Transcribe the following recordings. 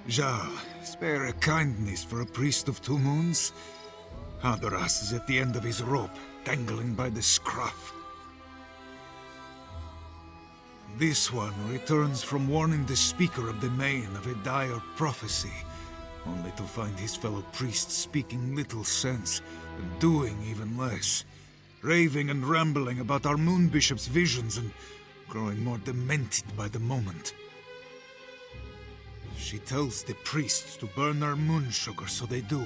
Jarl, spare a kindness for a priest of 2 moons. Hadoras is at the end of his rope, dangling by the scruff. This one returns from warning the speaker of the Main of a dire prophecy, only to find his fellow priests speaking little sense and doing even less, raving and rambling about our moon bishop's visions and growing more demented by the moment. She tells the priests to burn their moon sugar, so they do.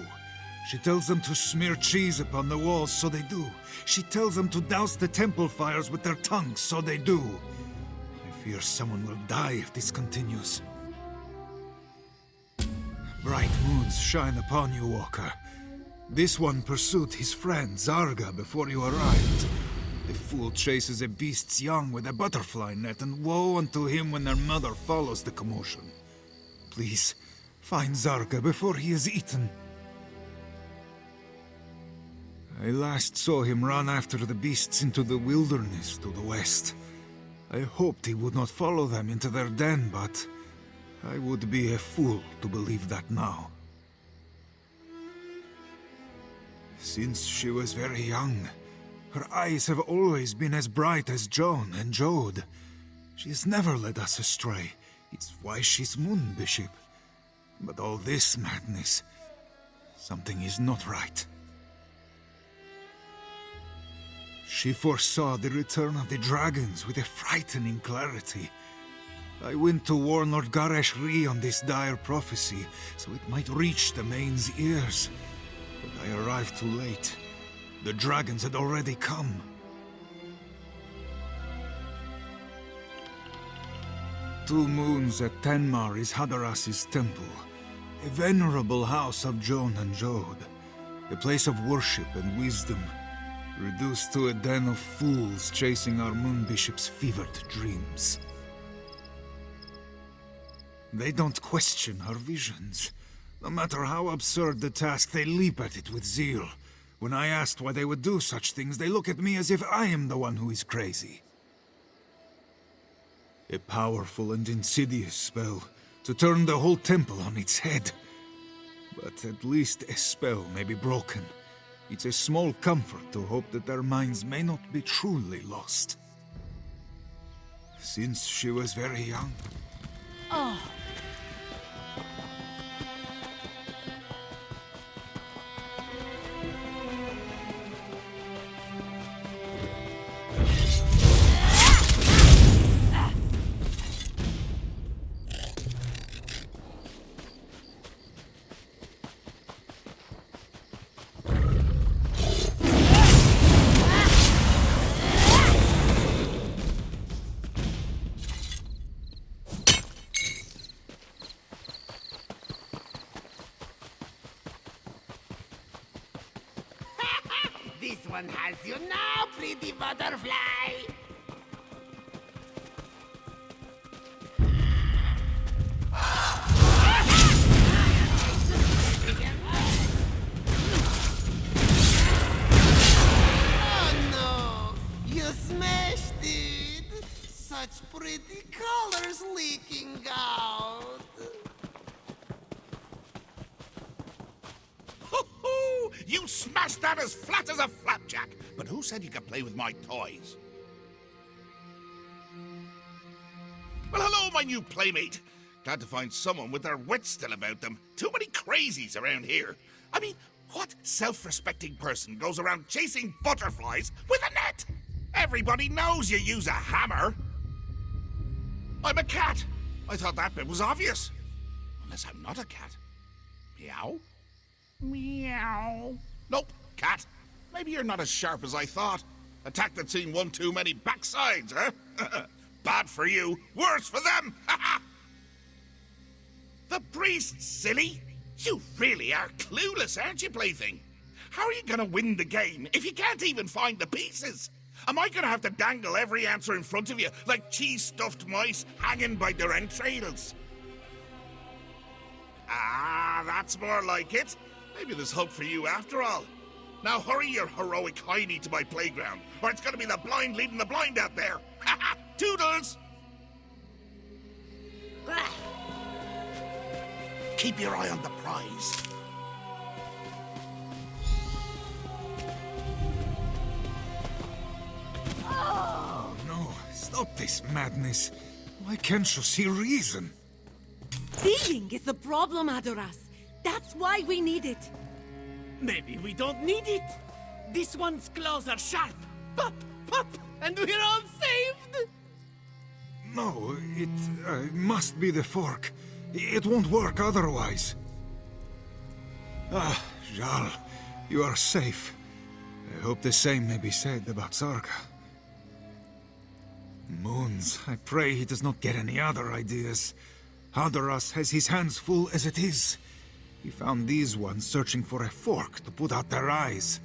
She tells them to smear cheese upon the walls, so they do. She tells them to douse the temple fires with their tongues, so they do. I fear someone will die if this continues. Bright moons shine upon you, Walker. This one pursued his friend Zarga before you arrived. The fool chases a beast's young with a butterfly net, and woe unto him when their mother follows the commotion. Please, find Zarga before he is eaten. I last saw him run after the beasts into the wilderness to the west. I hoped he would not follow them into their den, but I would be a fool to believe that now. Since she was very young, her eyes have always been as bright as Joan and Jode. She has never led us astray. It's why she's Moon Bishop. But all this madness, something is not right. She foresaw the return of the dragons with a frightening clarity. I went to warn Lord Garesh Ri on this dire prophecy, so it might reach the Main's ears. But I arrived too late. The dragons had already come. Two moons at Tenmar is Hadaras's temple, a venerable house of Joan and Jode, a place of worship and wisdom, reduced to a den of fools chasing our Moon Bishop's fevered dreams. They don't question her visions. No matter how absurd the task, they leap at it with zeal. When I asked why they would do such things, they look at me as if I am the one who is crazy. A powerful and insidious spell to turn the whole temple on its head. But at least a spell may be broken. It's a small comfort to hope that their minds may not be truly lost. Since she was very young. Oh. This one has you now, pretty butterfly! Oh no! You smashed it! Such pretty colors leaking out! You smashed that as flat as a flapjack! But who said you could play with my toys? Well, hello, my new playmate. Glad to find someone with their wits still about them. Too many crazies around here. I mean, what self-respecting person goes around chasing butterflies with a net? Everybody knows you use a hammer. I'm a cat. I thought that bit was obvious. Unless I'm not a cat. Meow? Meow. Nope, cat. Maybe you're not as sharp as I thought. Attack that's seen one too many backsides, huh? Bad for you, worse for them! The priest, silly! You really are clueless, aren't you, plaything? How are you gonna win the game if you can't even find the pieces? Am I gonna have to dangle every answer in front of you like cheese-stuffed mice hanging by their entrails? Ah, that's more like it. Maybe there's hope for you after all. Now hurry your heroic hiney to my playground, or it's gonna be the blind leading the blind out there. Ha ha! Toodles! keep your eye on the prize. Oh no, stop this madness. Why can't you see reason? Seeing is the problem, Adoras. That's why we need it. Maybe we don't need it. This one's claws are sharp. Pop, pop, and we're all saved. No, it must be the fork. It won't work otherwise. Ah, Jarl, you are safe. I hope the same may be said about Sarga. Moons, I pray he does not get any other ideas. Hadoras has his hands full as it is. He found these ones searching for a fork to put out their eyes.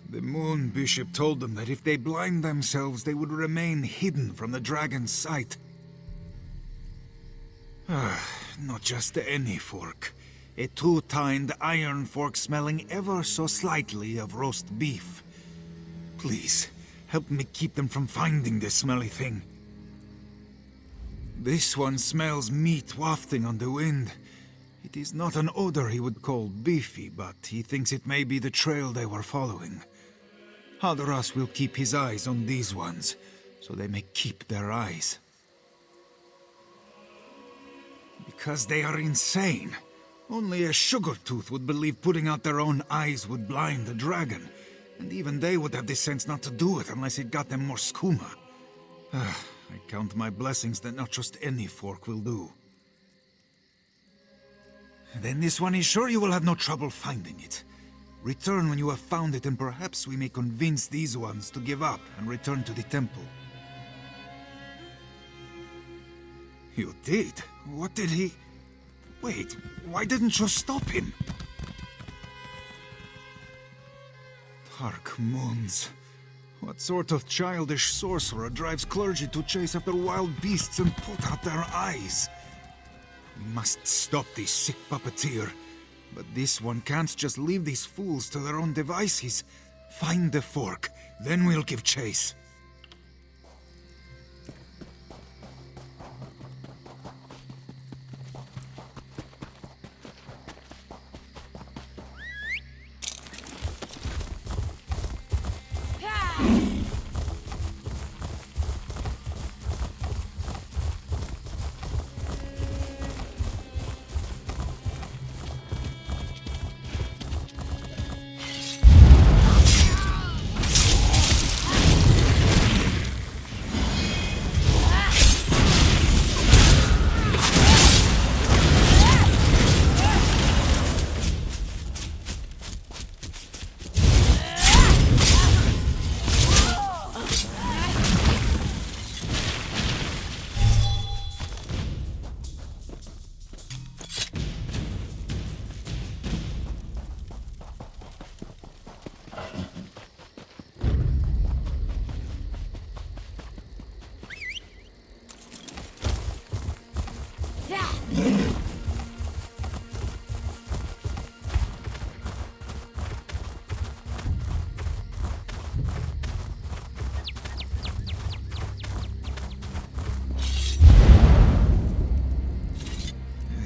The Moon Bishop told them that if they blind themselves, they would remain hidden from the dragon's sight. Not just any fork. A two-tined iron fork smelling ever so slightly of roast beef. Please, help me keep them from finding this smelly thing. This one smells meat wafting on the wind. It is not an odor he would call beefy, but he thinks it may be the trail they were following. Hadoras will keep his eyes on these ones, so they may keep their eyes. Because they are insane. Only a sugar tooth would believe putting out their own eyes would blind the dragon, and even they would have the sense not to do it unless it got them more skooma. I count my blessings that not just any fork will do. Then this one is sure you will have no trouble finding it. Return when you have found it, and perhaps we may convince these ones to give up and return to the temple. You did? What did he... Wait, why didn't you stop him? Dark moons. What sort of childish sorcerer drives clergy to chase after wild beasts and put out their eyes? We must stop this sick puppeteer. But this one can't just leave these fools to their own devices. Find the fork, then we'll give chase.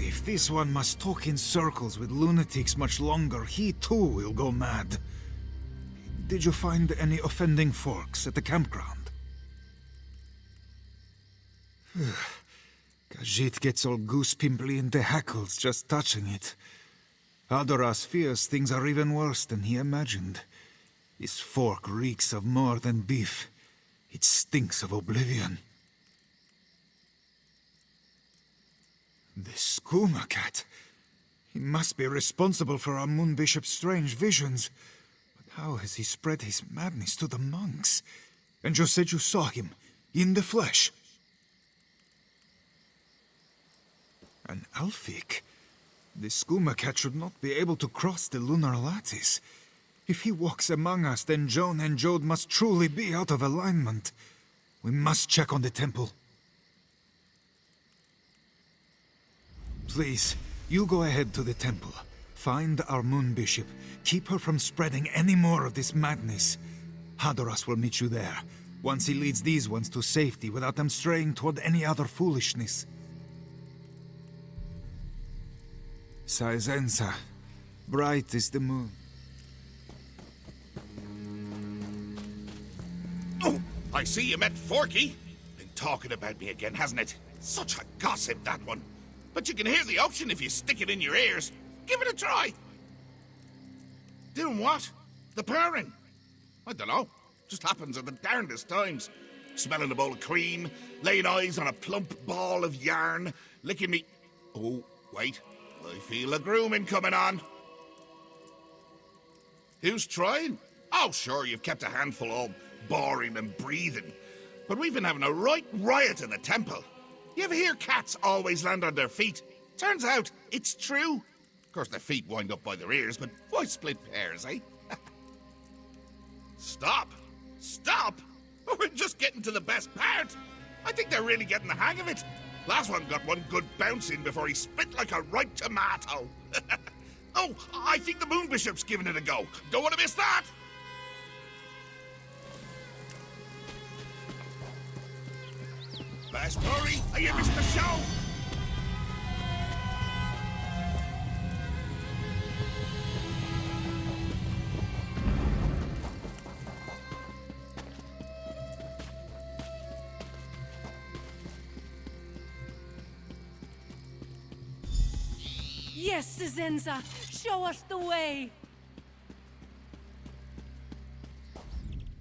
If this one must talk in circles with lunatics much longer, he too will go mad. Did you find any offending forks at the campground? Khajiit gets all goose-pimply in the hackles just touching it. Adoras fears things are even worse than he imagined. This fork reeks of more than beef. It stinks of oblivion. The skooma cat. He must be responsible for our Moon Bishop's strange visions. But how has he spread his madness to the monks? And you said you saw him, in the flesh. An Alfik? The skooma cat should not be able to cross the lunar lattice. If he walks among us, then Joan and Jode must truly be out of alignment. We must check on the temple. Please, you go ahead to the temple. Find our Moon Bishop. Keep her from spreading any more of this madness. Hadoras will meet you there, once he leads these ones to safety without them straying toward any other foolishness. Saizenza, bright is the moon. Oh, I see you met Forky. Been talking about me again, hasn't it? Such a gossip, that one. But you can hear the ocean if you stick it in your ears. Give it a try. Doing what? The purring? I don't know. Just happens at the darndest times. Smelling a bowl of cream, laying eyes on a plump ball of yarn, licking me... Oh, wait. I feel a grooming coming on. Who's trying? Oh, sure, you've kept a handful all boring and breathing. But we've been having a right riot in the temple. You ever hear cats always land on their feet? Turns out, it's true. Of course, their feet wind up by their ears, but why split pairs, eh? Stop! Stop! We're just getting to the best part. I think they're really getting the hang of it. Last one got one good bounce in before he spit like a ripe tomato. Oh, I think the Moon Bishop's giving it a go. Don't want to miss that! Best hurry, or you missed the show! Yes, Saizenza, show us the way.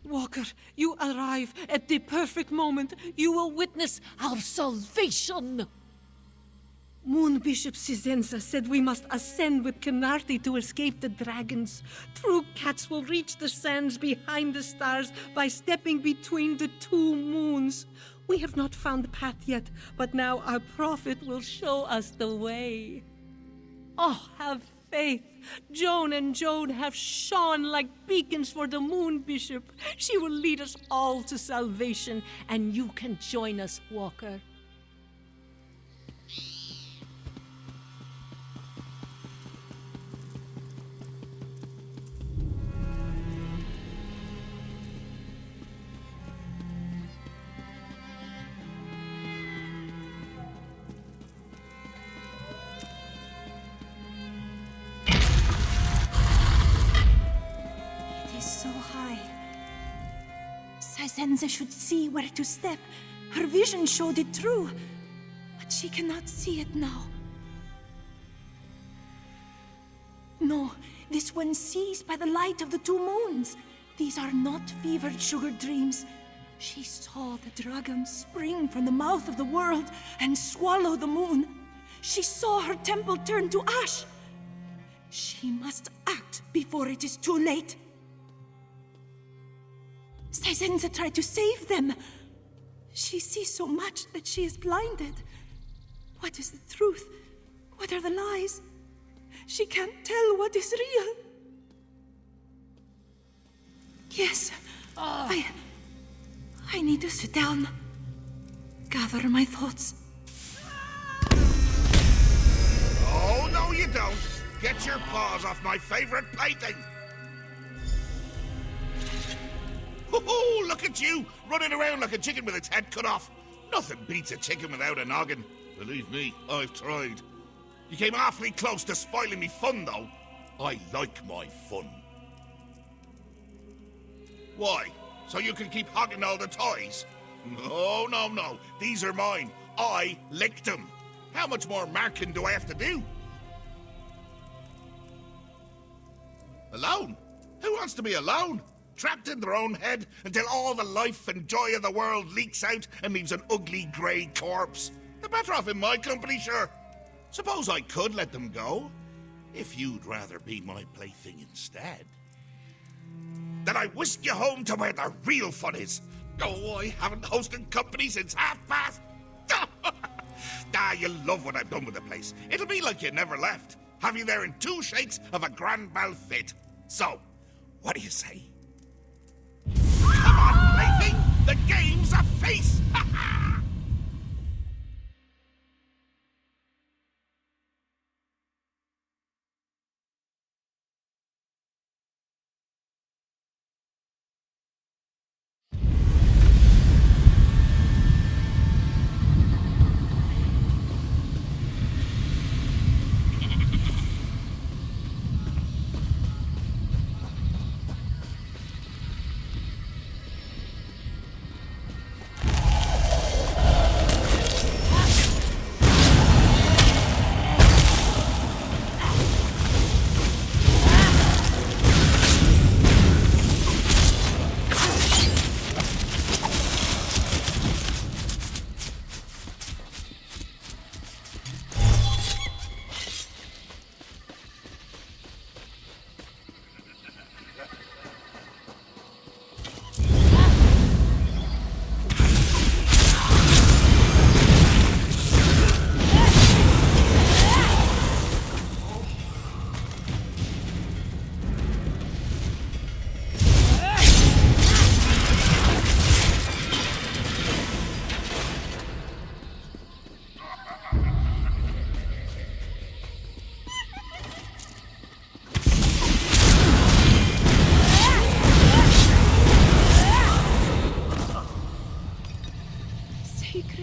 Walker, you arrive at the perfect moment. You will witness our salvation. Moon Bishop Saizenza said we must ascend with Kenarthi to escape the dragons. True cats will reach the sands behind the stars by stepping between the two moons. We have not found the path yet, but now our prophet will show us the way. Oh, have faith. Joan and Joan have shone like beacons for the Moon Bishop. She will lead us all to salvation, and you can join us, Walker. Saizenza should see where to step. Her vision showed it true, but she cannot see it now. No, this one sees by the light of the two moons. These are not fevered sugar dreams. She saw the dragon spring from the mouth of the world and swallow the moon. She saw her temple turn to ash. She must act before it is too late. Saizenza tried to save them. She sees so much that she is blinded. What is the truth? What are the lies? She can't tell what is real. Yes, I need to sit down. Gather my thoughts. Oh, no you don't. Get your paws off my favorite plaything. Oh, look at you, running around like a chicken with its head cut off. Nothing beats a chicken without a noggin. Believe me, I've tried. You came awfully close to spoiling me fun, though. I like my fun. Why? So you can keep hogging all the toys? No, no, no. These are mine. I licked them. How much more marking do I have to do? Alone? Who wants to be alone? Trapped in their own head until all the life and joy of the world leaks out and leaves an ugly grey corpse. They're better off in my company, sure. Suppose I could let them go, if you'd rather be my plaything instead. Then I whisk you home to where the real fun is. Oh, I haven't hosted company since past. You'll love what I've done with the place. It'll be like you never left. Have you there in 2 shakes of a grand mal fit. So, what do you say? Come on, plaything! The game's a face!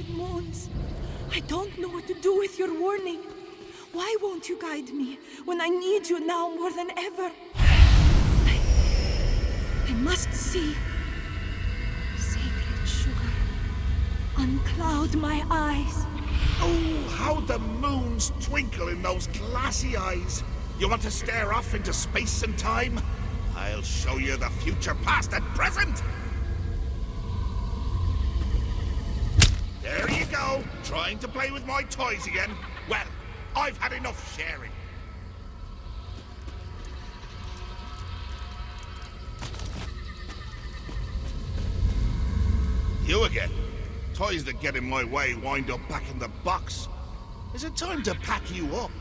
moons. I don't know what to do with your warning. Why won't you guide me when I need you now more than ever? I must see. Sacred sugar, uncloud my eyes. Oh, how the moons twinkle in those glassy eyes. You want to stare off into space and time? I'll show you the future, past and present. There you go, trying to play with my toys again. Well, I've had enough sharing. You again. Toys that get in my way wind up back in the box. Is it time to pack you up?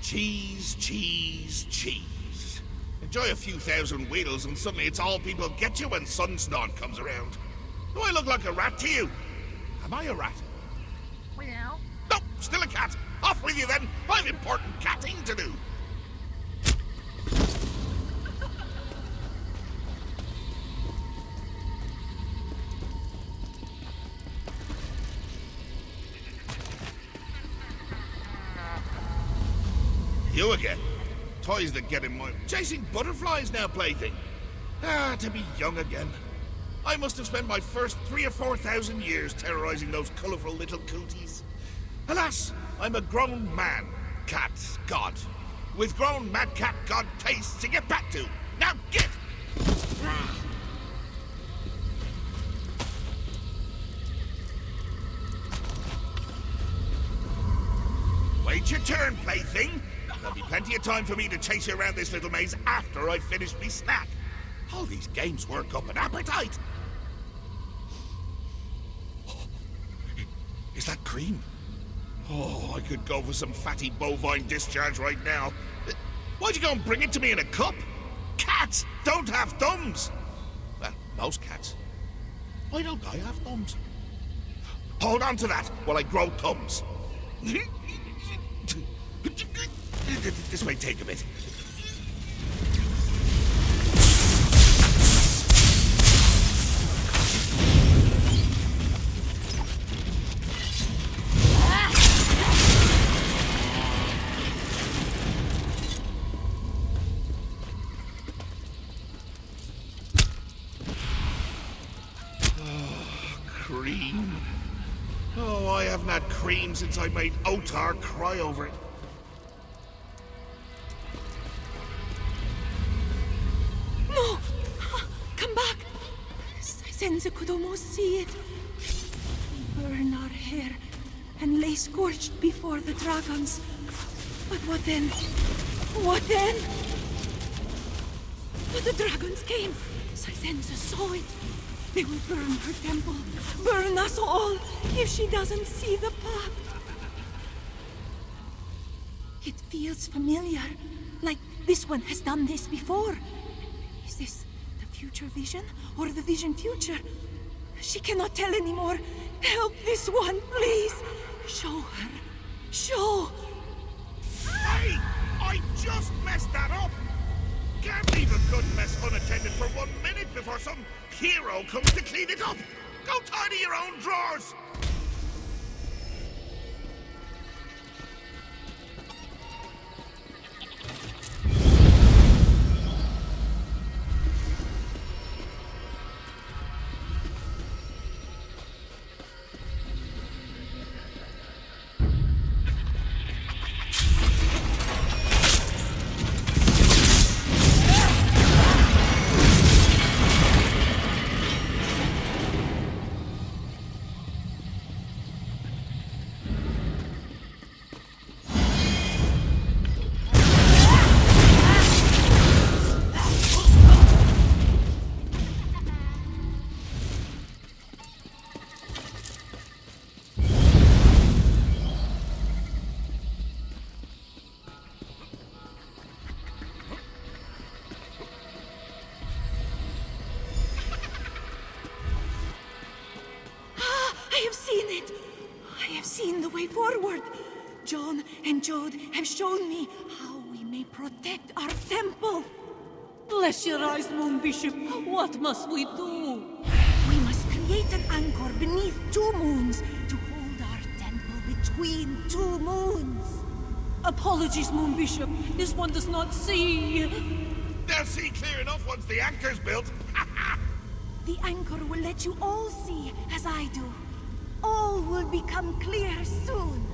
Cheese, cheese, cheese. Enjoy a few thousand wheels and suddenly it's all people get you when Sunstorm comes around. Do I look like a rat to you? Am I a rat? Meow. No, still a cat. Off with you then. I've important catting to do. You again. Toys that get in my... Chasing butterflies now, plaything. Ah, to be young again. I must have spent my first 3,000 or 4,000 years terrorizing those colourful little cooties. Alas, I'm a grown man, cat, god. With grown mad cat god tastes to get back to. Now get! Wait your turn, plaything. There'll be plenty of time for me to chase you around this little maze after I've finished me snack. All these games work up an appetite. Is that cream? Oh, I could go for some fatty bovine discharge right now. Why'd you go and bring it to me in a cup? Cats don't have thumbs. Well, most cats. Why don't I have thumbs? Hold on to that while I grow thumbs. This may take a bit. Cream. Oh, I haven't had cream since I made Otar cry over it. No! Come back! Senza could almost see it. We burn our hair and lay scorched before the dragons. But what then? What then? But the dragons came. Sisenza saw it. They will burn her temple, burn us all, if she doesn't see the path. It feels familiar, like this one has done this before. Is this the future vision, or the vision future? She cannot tell anymore. Help this one, please. Show her. Show. Hey! I just messed that up! Can't leave a good mess unattended for 1 minute before some hero comes to clean it up! Go tidy your own drawers! Forward! John and Jode have shown me how we may protect our temple. Bless your eyes, Moon Bishop. What must we do? We must create set an anchor beneath 2 moons to hold our temple between 2 moons. Apologies, Moon Bishop. This one does not see. They'll see clear enough once the anchor's built. The anchor will let you all see as I do. All will become clear soon.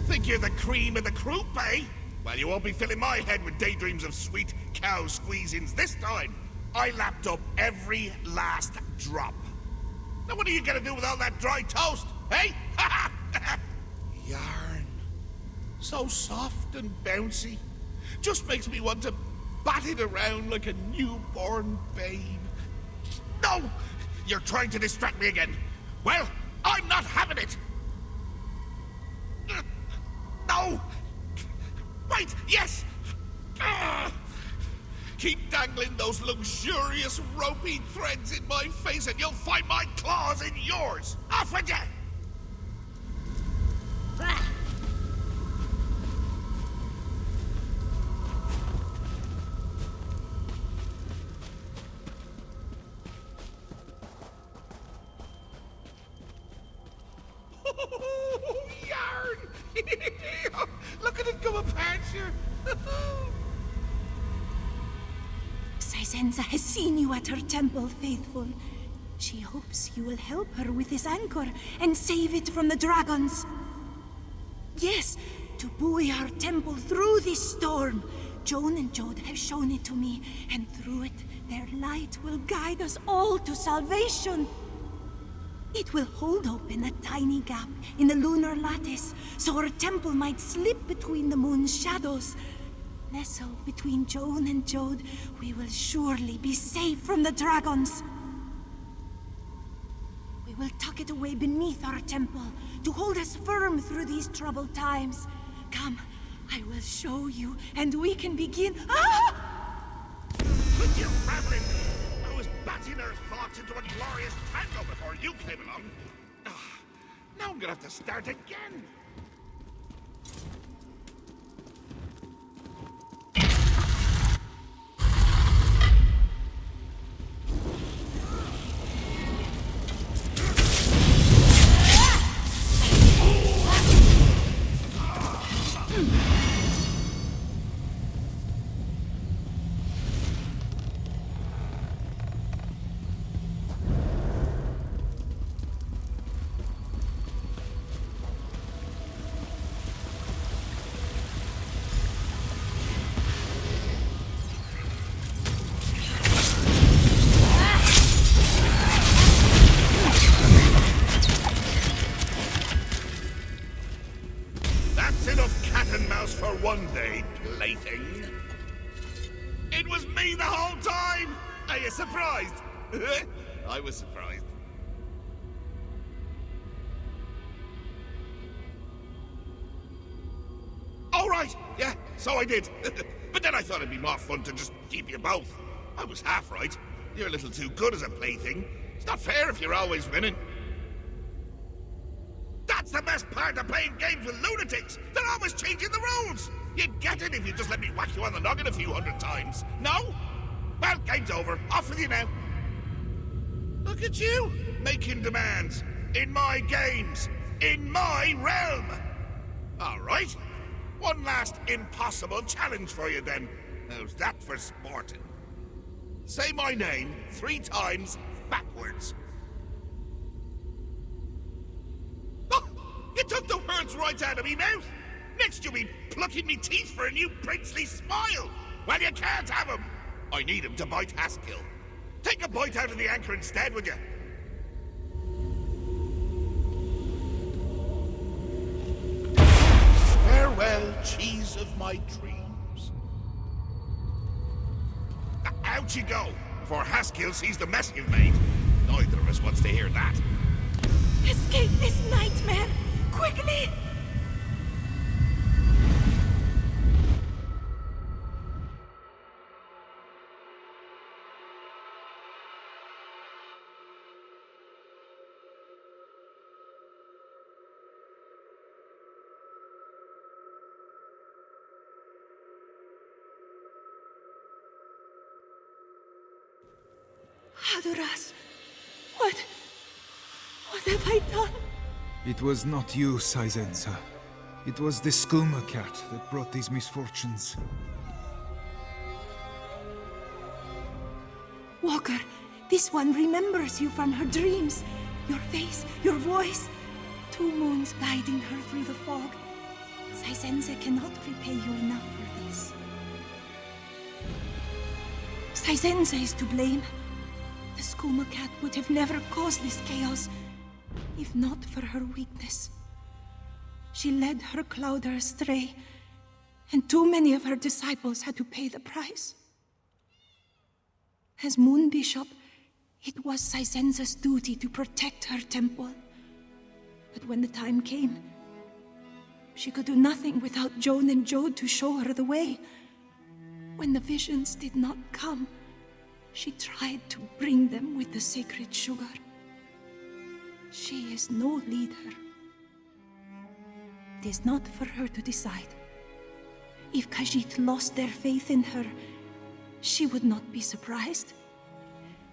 Think you're the cream of the croup, eh? Well, you won't be filling my head with daydreams of sweet cow squeezings this time. I lapped up every last drop. Now what are you gonna do with all that dry toast, eh? Yarn. So soft and bouncy. Just makes me want to bat it around like a newborn babe. No! You're trying to distract me again. Well, I'm not having it! No! Wait, yes! Keep dangling those luxurious ropey threads in my face and you'll find my claws in yours! Off with you! Yarn! Look at it go apart, sure. Sizenza has seen you at her temple, faithful. She hopes you will help her with this anchor and save it from the dragons. Yes, to buoy our temple through this storm. Joan and Jode have shown it to me, and through it, their light will guide us all to salvation. It will hold open a tiny gap in the lunar lattice, so our temple might slip between the moon's shadows. Nestled between Joan and Jode, we will surely be safe from the dragons. We will tuck it away beneath our temple to hold us firm through these troubled times. Come, I will show you, and we can begin. Ah! Quit your babbling! I was batting her thoughts into a glorious tango before you came along. Now I'm gonna have to start again. For one day, plaything. It was me the whole time! Are you surprised? I was surprised. All right, yeah, so I did. But then I thought it'd be more fun to just keep you both. I was half right. You're a little too good as a plaything. It's not fair if you're always winning. That's the best part of playing games with lunatics! They're always changing the rules! You'd get it if you just let me whack you on the noggin a few hundred times. No? Well, game's over. Off with you now. Look at you, making demands. In my games. In my realm. All right. One last impossible challenge for you then. How's that for sporting? Say my name 3 times backwards. You took the words right out of me mouth! Next you'll be plucking me teeth for a new princely smile! Well, you can't have him! I need him to bite Haskill. Take a bite out of the anchor instead, would you? Farewell, cheese of my dreams. Out you go, before Haskill sees the mess you've made. Neither of us wants to hear that. Escape this nightmare! Quickly! Shadoras, what have I done? It was not you, Saizensa. It was the skooma cat that brought these misfortunes. Walker, this one remembers you from her dreams. Your face, your voice. 2 moons guiding her through the fog. Saizensa cannot repay you enough for this. Saizensa is to blame. The skooma cat would have never caused this chaos, if not for her weakness. She led her Clouder astray, and too many of her disciples had to pay the price. As Moon Bishop, it was Saizensa's duty to protect her temple. But when the time came, she could do nothing without Joan and Jode to show her the way. When the visions did not come, she tried to bring them with the sacred sugar. She is no leader. It is not for her to decide. If Khajiit lost their faith in her, she would not be surprised.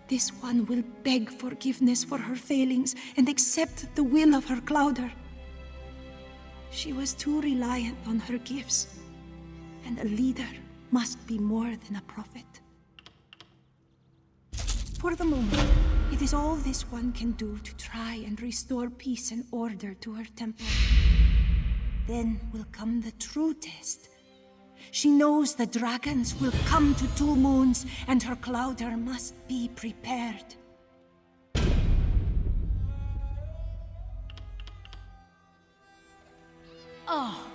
This one will beg forgiveness for her failings and accept the will of her Clouder. She was too reliant on her gifts, and a leader must be more than a prophet. For the moment, it is all this one can do to try and restore peace and order to her temple. Then will come the true test. She knows the dragons will come to 2 moons, and her Clouder must be prepared. Oh,